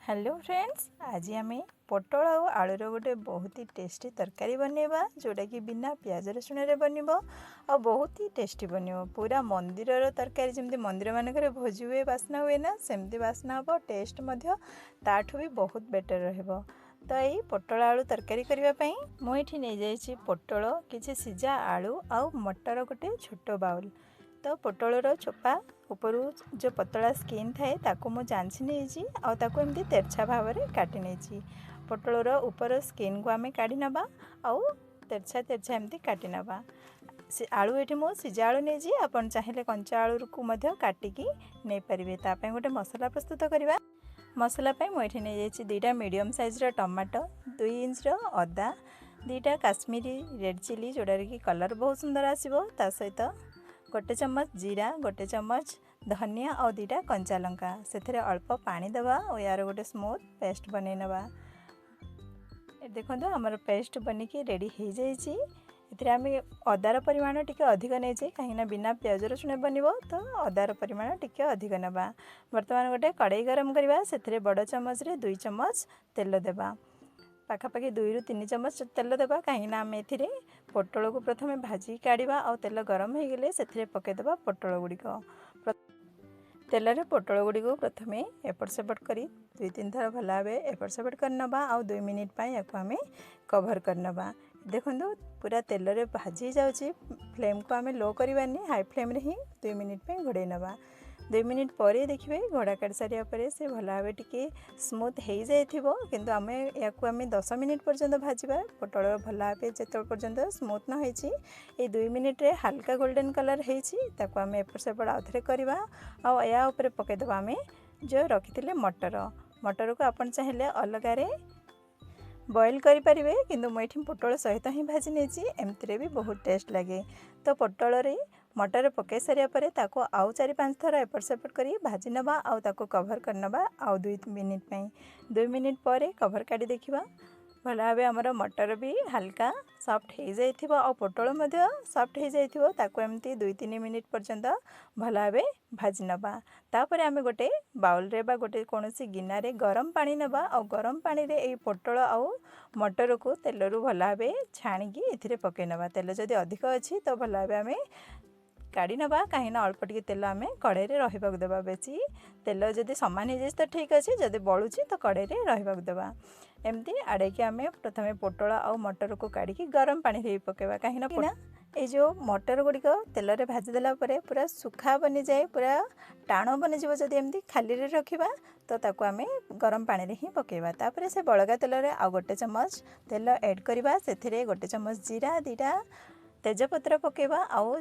Hello friends, आज आम पोटल और आलूर गोटे बहुत ही टेस्टी तरकारी बनवा जोटा कि बिना प्याज रसुण बनब और बहुत ही टेस्टी बनब। पूरा मंदिर तरकारी जमी मंदिर मानक भोजी हुए बास्ना हुए ना, सेमती बास्ना हम। टेस्ट ताठू भी बहुत बेटर रहिबो। तो यही पोटल आलू तरकारी करने मुझे नहीं जाइए पोटल किसी सीझा आलू आउ मटर गोटे छोट बाउल। तो पोटलर चोपा उपरू जो पतला स्किन थाए ताकू मु जांची नहीं आमती तेरछा भाव में काटी नहीं। पोटलर ऊपर स्किन को आम काढ़ी नवा आउ तेरछा तेरछा एमती काटी नवा। आलू ये मु सीझा आलू नहीं आपन चाहिए कंचा आलू को काटिकी नहीं पारे। तापाई गोटे मसला प्रस्तुत करवा। मसला मुझे नहीं जाइए दुईटा मीडियम साइज टमाटो, 2 इंच अदा, 2टा काश्मीरी रेड चिली जोड़ार कि कलर बहुत सुंदर आसो, ता सहित गोटे चम्मच जीरा, गोटे चम्मच धनिया और 2टा कंचा लंका से अल्प पानी दवा और यार गोटे स्मूथ पेस्ट बन नवा। देखो आमर पेस्ट बनिकी रेडी हो जाइए। आम अदार परिमाण टी अधिक नहीं जाए कहीं बिना प्याज रसुण बनब, तो अदार परिमाण टी अधिक नवा। बर्तमान गोटे कड़ाई गरम करवा, से बड़ चम्मच 2 चम्मच तेल देवा। पाखापाखि 2 ରୁ 3 चम्मच तेल देवा कहीं आम ए पोटल को प्रथम भाजी काढ़ा और तेल गरम हो गले से पकईदेवा पोटल गुड़िक। तेल पोटल गुड़ी को प्रथम एपट सेपट कर 2-3 थर भल भाव एपट सेपट करनवा और 2 मिनिट या आम कभर करनवा। देखो पूरा तेल रे भाजी जाऊँगी। फ्लेम को आम लो करवानी, हाई फ्लेम रे ही 2 मिनिट घोड़े नवा। 2 मिनिट पर देखिए घोड़ा काट सारिया पर से भल भाव टी स्मूथ हो जाइथिबो, किंतु आम या 10 मिनिट पर्यंत भाजवा। पोटल भल भाव जो पर्यंत स्मूथ न होइछि, ए 2 मिनिट रे हल्का गोल्डन कलर होइछि ताको आम एपट सेपट आउ थे करवा। आ या ऊपर पकईदेवा आम जो रखिथिले मटर। मटर को आपन चाहिए अलगारे बॉयल करें, किंतु मुझे पोटल सहित ही भाजी नहीं, एमती भी बहुत टेस्ट लगे। तो पोटल रे मटर पकई सारिया पर ताको आउ 4-5 थर एपट सेपट कर भाजी नवा आउ ताको कभर करनवा आउ 2 मिनिट। 2 मिनिट पर कभर काटी देखा भल भाव आमर मटर भी हल्का सॉफ्ट हो जाइथिबो और पोटल मध्य सॉफ्ट हो जाइथिबो। ताको एमती 2-3 मिनिट पर्यंत भल भाव भाजी नवा। तापर आम गोटे बाउल रे बा गोटे कौनसी गिना रे गरम पानी नवा और गरम पानी रे ए पोटल आउ मटर को तेलरू भल भाव छाणिकी एथिरे पकई नवा। तेल जदि अधिक अच्छी तो भल भाव आम काढ़ी नवा, कहीं अल्प टिके तेल आम कड़ाई रहा देवा। बेसी तेल जदि सामान हो जाए तो ठीक अच्छे, जदि बलुची तो कड़ाई रहा देवा। एमती आड़े कि आम प्रथम पोटल आ मटर को काढ़ी गरम पानी रे पकेवा, कहीं ये जो मटर गुड़िक तेल रे भाजीदेला पूरा सुखा बनी जाए, पूरा टाण बनी जाए। जदि एमती खाली रे रखिबा तो ताको आम गरम पानी रे ही पकेवा। तापर से बलगा तेल रे आ गोटे चम्मच तेल ऐड करवा, से गोटे चम्मच जीरा, 2टा तेजपत्र पकेवा आउ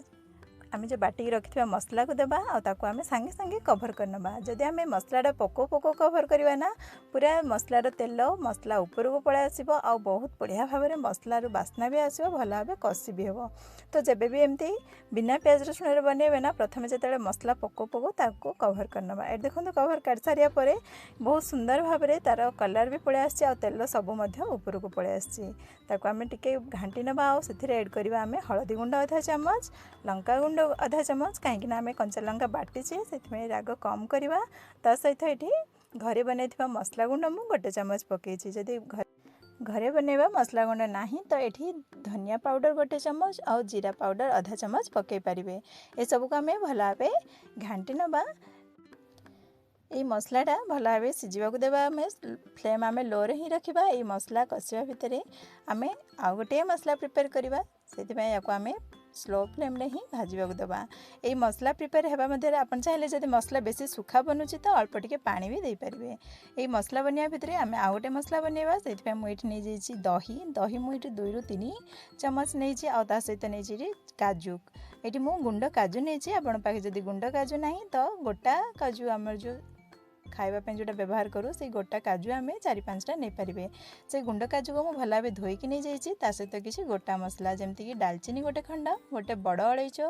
आम जो बाटिक रखिथिबा मसला को देबा आ ताको आम सांगे सांगे कभर करनबा। जदि आम मसलाटा पोको पोको कभर करवा ना, पूरा मसलार तेल मसला ऊपर को पळै आसीबो आ बहुत बढ़िया भाव में मसलार बास्ना भी आसीबो, भल भाव कषि भी हेबो। तो जेबे भी एमती बिना प्याज रसुण बनइबे ना, प्रथम जेतेबेले मसला पोको पोको ताको कभर करनबा। ए देखंतु कभर काट सारिया परे बहुत सुंदर भाव में तार कलर भी पळै आसी आ तेल सब मध्य ऊपर को पळै आसी। ताको आम टिके घांटी नबा आ सेथिरे ऐड करबा आम हळदी गुंड आधा चम्मच, लंका गुंड आधा चम्मच, कहीं आम कंचा लंका बाटिचे से राग कम करवा। ता सहित ये घरे बनई मसला गुंड मु गोटे चम्मच पकई। जदि घरे बनइबा मसला गुंड नहीं तो ये धनिया पाउडर गोटे चम्मच और जीरा पाउडर आधा चम्मच पकई पारे। ये सब को आम भल भाव घांटी नबा। ये मसलाटा भल भाव सीझा देवा, आम फ्लेम आम लो रे ही रखा। ये मसला कषा भितर आम आउ गोटे मसला प्रिपेयर करवा, से आम स्लो फ्लेम रे ही भाजवा देवा। ये मसला प्रिपेयर होगा मध्य आपन चाहिए जब मसला बेसी सुखा बनूची तो अल्प टिके पानी भी दे पारे। ये मसला बनवा भितर आम आउ गोटे मसला बनवा, से मुझे नहीं जाइए दही। दही मुझे 2 ରୁ 3 चम्मच नहीं आ सहित नहीं काजू। ये मुझे गुंड काजू नहीं, आपण पाखे जदि गुंड काजू नहीं तो गोटा काजू आमर जो खाइबा जोटा व्यवहार करूँ से गोटा काजू आम 4-5टा नहीं पारे। से गुंड काजू को मुझे भल भाव धोईकी नहीं जाइए। ता सहित किसी गोटा मसला जमती डालचीनी गोटे खंड, गोटे बड़ अलैच,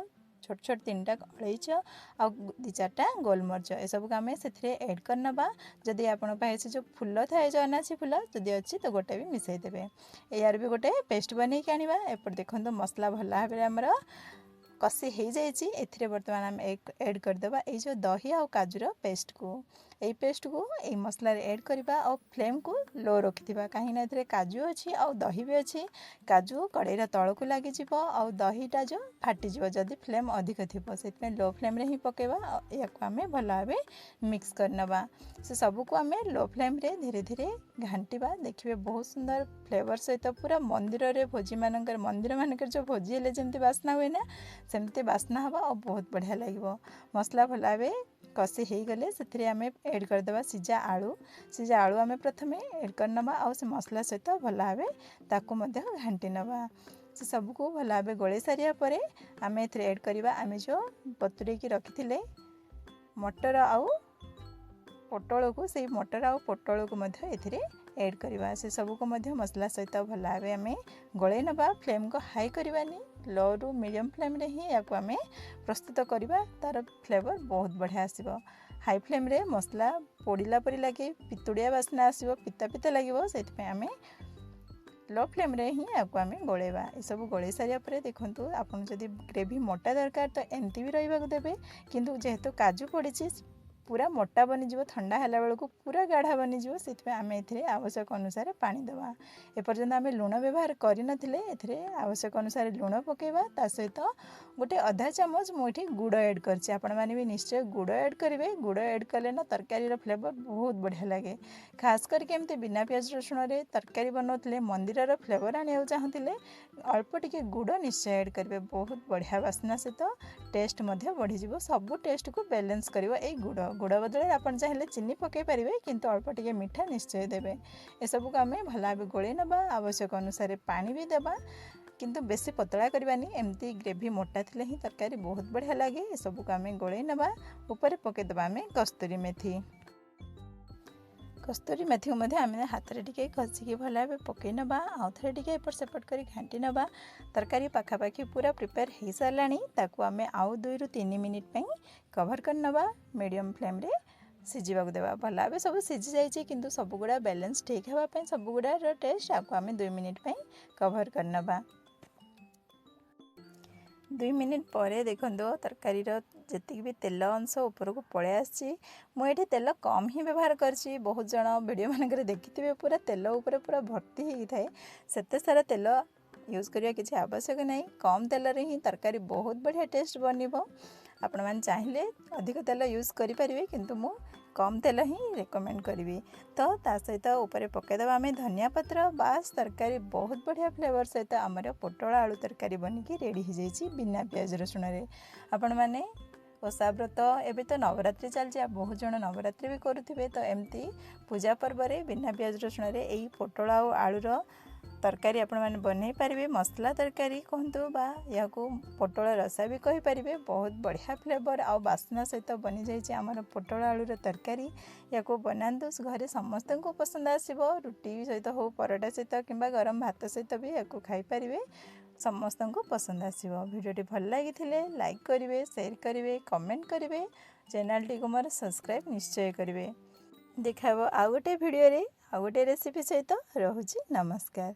छोट छोट 3टा अलैच आ 2-4टा गोलमरिच, ए सब आम से ऐड करनबा। जदि आपण पाए से जो फूल थाए जो अनासी फूल जदि अच्छी तो गोटे भी मिसई देबे। यार भी गोटे पेस्ट बनईकी आनिबा। एपट देखंतु मसला भल भाव आमर कषि हो जाइए। एथिरे बर्तमान आम ऐड करदेबा ए जो दही आ काजूर पेस्ट को। एई पेस्ट को एई मसला रे ऐड करबा और फ्लेम को लो रखिथिबा काहे ना एथरे काजू अछि और दही भी अछि काजू कड़ाई रा तळ को लागि जिवो और दहीटा जो फाटी जिवो जदी फ्लेम अधिक थिबो सेतमे लो फ्लेम रे ही पकेबा या को हमें भला भाबे मिक्स करनबा से सब को हमें लो फ्लेम रे धीरे धीरे घांटीबा देखिबे बहुत सुंदर फ्लेवर सहित पूरा मंदिर रे भोजी मानकर मंदिर मानकर जो भोजी हेले जेमती बास्ना हुए ना सेमती बास्ना हबा और बहुत बढ़िया लागिवो मसला भला भाबे कषि हो गले से आमे ऐड करदेबा सिजा आलू आमे प्रथमे ऐड करनबा और से मसला सहित भला भाबे ताकू मध्य घांटी नबा से सबको भला भाबे गोले सारिया परे आमे एथरे ऐड करबा आमे जो बतुरे की रखिथिले मटर आउ पोटल को से मटर आउ पोटल को मध्य एथिरे ऐड करबा से सब को मध्य मसला सहित भला भाबे आमे गोले नबा फ्लेम को हाई करबानी लो रु मीडियम फ्लेम रे ही या को आमे प्रस्तुत करबा तार फ्लेवर बहुत बढ़िया आसीबो हाई फ्लेम रे मसला पोड़िला परि लागे पितुड़िया बास्ना आसीबो पिता पिता लागिबो सेति पे आमे लो फ्लेम रे ही आपको आमे गोलेबा ए सब गोले सारिया परे देखंतु आपन जदी ग्रेवी मोटा दरकार तो एमती भी रहिबा को देबे किंतु जेहेतु काजू पड़िछि पूरा मोटा बनी जीवो ठंडा हैला बेल को पूरा गाढ़ा बनी जीवो सेति आमे एथिरे आवश्यक अनुसार पानी देबा ए पर्यंत आमे लूण व्यवहार करि नथिले एथिरे आवश्यक अनुसार लूण पकेबा ता सहित गोटे आधा चामच मोठी गुड़ ऐड करछि आपण माने भी निश्चय गुड़ ऐड करिवे गुड़ ऐड कले ना तरकारी रो फ्लेवर बहुत बढ़िया लागे खास करके एमते बिना प्याज रसुण रे तरकारी बनौतले मंदिर रो फ्लेवर आनिया चाहतिले अल्प टिके गुड़ निश्चय ऐड करिवे बहुत बढ़िया बास्ना सहित टेस्ट मध्ये बढ़ी जीवो सब टेस्ट को बैलेंस करिवो ए गुड़ बदले आपण चाहिले चीनी पके पारिबे किंतु अल्प टिके मीठा निश्चय देबे ए सब को आमे भला भाबे गोळे नबा आवश्यक अनुसार पानी भी देबा किंतु बेसी पतला करबानी एमती ग्रेवी मोटा थिले ही तरकारी बहुत बढ़िया लागे ए सब को आमे गोळे नबा ऊपर पके देबा आमे कस्तूरी मेथी को मध्य आमे हाथ रे टिके खसिकी भला भाबे पके नबा आ थरे टिके एपट सेपट करी घांटी नबा तरकारी पाखा पाखी पूरा प्रिपेयर हे सारलानी ताकू आमे आउ 2 रु 3 मिनिट पई कवर कर नबा मीडियम फ्लेम रे सिझिबा को देबा भला भाबे सब सिझि जाय छी किंतु सब गुडा बैलेंस ठीक हेबा पई सब गुडा रो टेस्ट आकू आमे 2 मिनिट पई कवर कर नबा 2 मिनिट परे देखंदो तरकारी रो जति भी तेल अंश ऊपर को पळे आछि मु एठी तेल कम ही व्यवहार करछि बहुत जण वीडियो मानकर देखिथिबे पूरा तेल ऊपर पूरा भर्ती ही थाए सेते सारा तेल यूज करिया किछि आवश्यक नहीं कम तेल रे ही तरकारी बहुत बढ़िया टेस्ट बनिबो आपण मान चाहिले अधिक तेल यूज करि परिबे किंतु मु कम तेल ही रेकमेंड करी तो ता सहित ऊपर पकेदेवा आम धनिया पत्र बास तरकारी बहुत बढ़िया फ्लेवर सहित आमर पोटल आलू तरकारी बनिकी रेडी हो जाइए बिना प्याज रसुण आपण मैंने ओषा व्रत एवं तो नवरात्रि चलती बहुत जन नवरात्रि भी करुवे तो एमती पूजा पर्व रे बिना प्याज रसुण यही पोटल आलूर तरकारी आपण मैंने बनई पारे मसला तरकारी कहतु बा या पोटल रसा भी कही पारे बहुत बढ़िया फ्लेवर आ बास्ना सहित बनी जाइए आमर पोटल आलूर तरकारी या बनातु घरे समस्त को पसंद आसो रुटी सहित हो परोटा सहित कि गरम भात सहित भी या खाई पारे समस्त को पसंद आसो भिडियोटी भल लगी लाइक करेंगे शेयर करेंगे कमेंट करेंगे चैनल टी को मोर सब्सक्राइब निश्चय करेंगे देखा आउ गोटे भिडियो रे आउ गोटे रेसिपी सहित रोची नमस्कार।